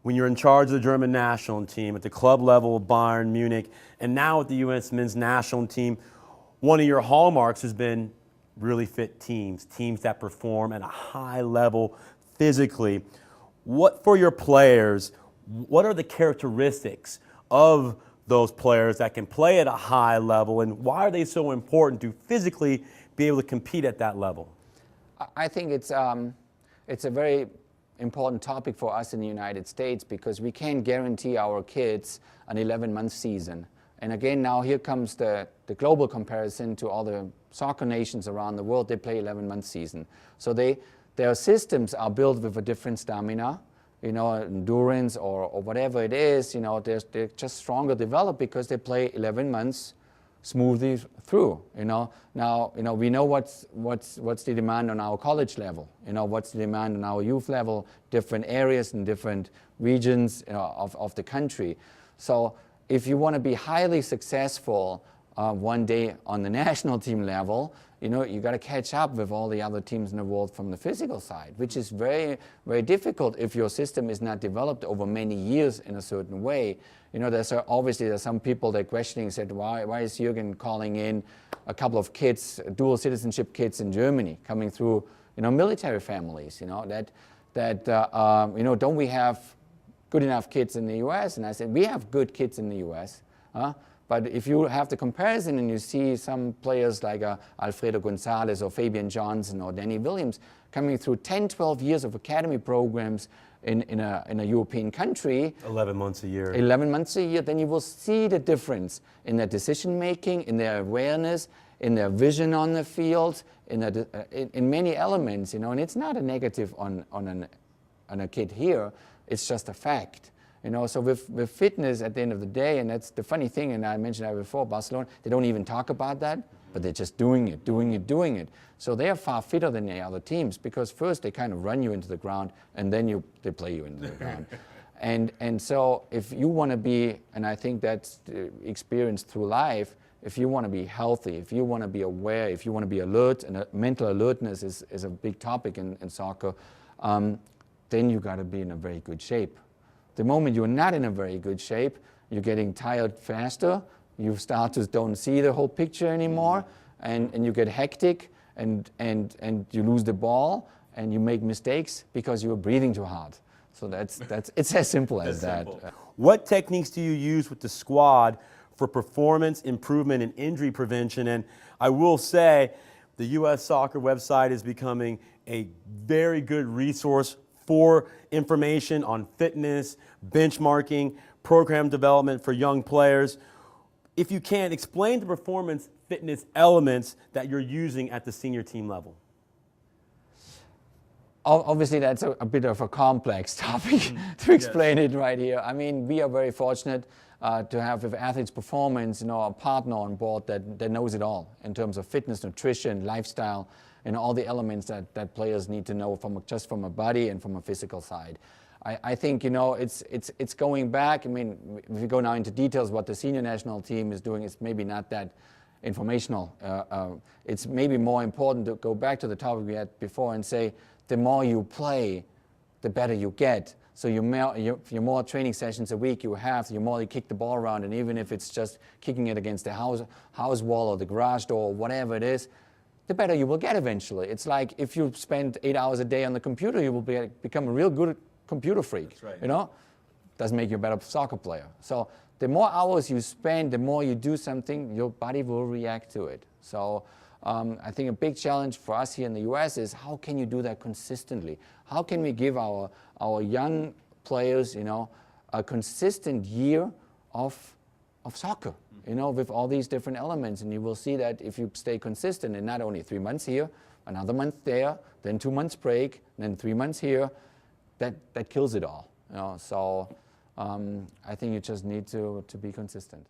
when you're in charge of the German national team at the club level of Bayern Munich, and now at the U.S. men's national team, one of your hallmarks has been really fit teams, teams that perform at a high level physically. What, for your players, what are the characteristics of those players that can play at a high level, and why are they so important to physically be able to compete at that level? I think it's a very important topic for us in the United States, because we can't guarantee our kids an 11-month season. And again, now here comes the global comparison to all the soccer nations around the world. They play 11-month season. So their systems are built with a different stamina, endurance or whatever it is. They're just stronger developed because they play 11 months smoothly through. Now we know what's the demand on our college level. What's the demand on our youth level, different areas and different regions of the country. So if you want to be highly successful one day on the national team level, you got to catch up with all the other teams in the world from the physical side, which is very, very difficult if your system is not developed over many years in a certain way. Obviously there's some people that are questioning, said, why is Jurgen calling in a couple of kids, dual citizenship kids in Germany, coming through, military families, don't we have good enough kids in the U.S.? And I said, we have good kids in the U.S., but if you have the comparison and you see some players like Alfredo Gonzalez or Fabian Johnson or Danny Williams coming through 10, 12 years of academy programs in a European country. 11 months a year. 11 months a year, then you will see the difference in their decision making, in their awareness, in their vision on the field, in many elements, and it's not a negative on a kid here, it's just a fact. So with fitness at the end of the day, and that's the funny thing, and I mentioned that before, Barcelona, they don't even talk about that, but they're just doing it. So they are far fitter than the other teams, because first they kind of run you into the ground, and then they play you into the ground. And so if you want to be, and I think that's the experience through life, if you want to be healthy, if you want to be aware, if you want to be alert, and mental alertness is a big topic in soccer, then you got to be in a very good shape. The moment you're not in a very good shape, you're getting tired faster, you start to don't see the whole picture anymore, and you get hectic, and you lose the ball, and you make mistakes because you're breathing too hard. So it's as simple as that. What techniques do you use with the squad for performance improvement and injury prevention? And I will say, the U.S. Soccer website is becoming a very good resource for information on fitness, benchmarking, program development for young players. If you can, explain the performance fitness elements that you're using at the senior team level. Obviously, that's a bit of a complex topic to explain it right here. I mean, we are very fortunate to have with Athletes Performance, a partner on board that knows it all in terms of fitness, nutrition, lifestyle, and all the elements that players need to know just from a body and from a physical side. I think it's going back. I mean, if we go now into details, what the senior national team is doing is maybe not that informational. It's maybe more important to go back to the topic we had before and say, the more you play, the better you get. So your more training sessions a week you have, the more you kick the ball around, and even if it's just kicking it against the house wall or the garage door or whatever it is, the better you will get eventually. It's like if you spend 8 hours a day on the computer, you will become a real good computer freak. That's right. Doesn't make you a better soccer player. So the more hours you spend, the more you do something, your body will react to it. So I think a big challenge for us here in the US is, how can you do that consistently? How can we give our young players, a consistent year of soccer, with all these different elements? And you will see that if you stay consistent, and not only 3 months here, another month there, then 2 months break, then 3 months here, that kills it all. So I think you just need to be consistent.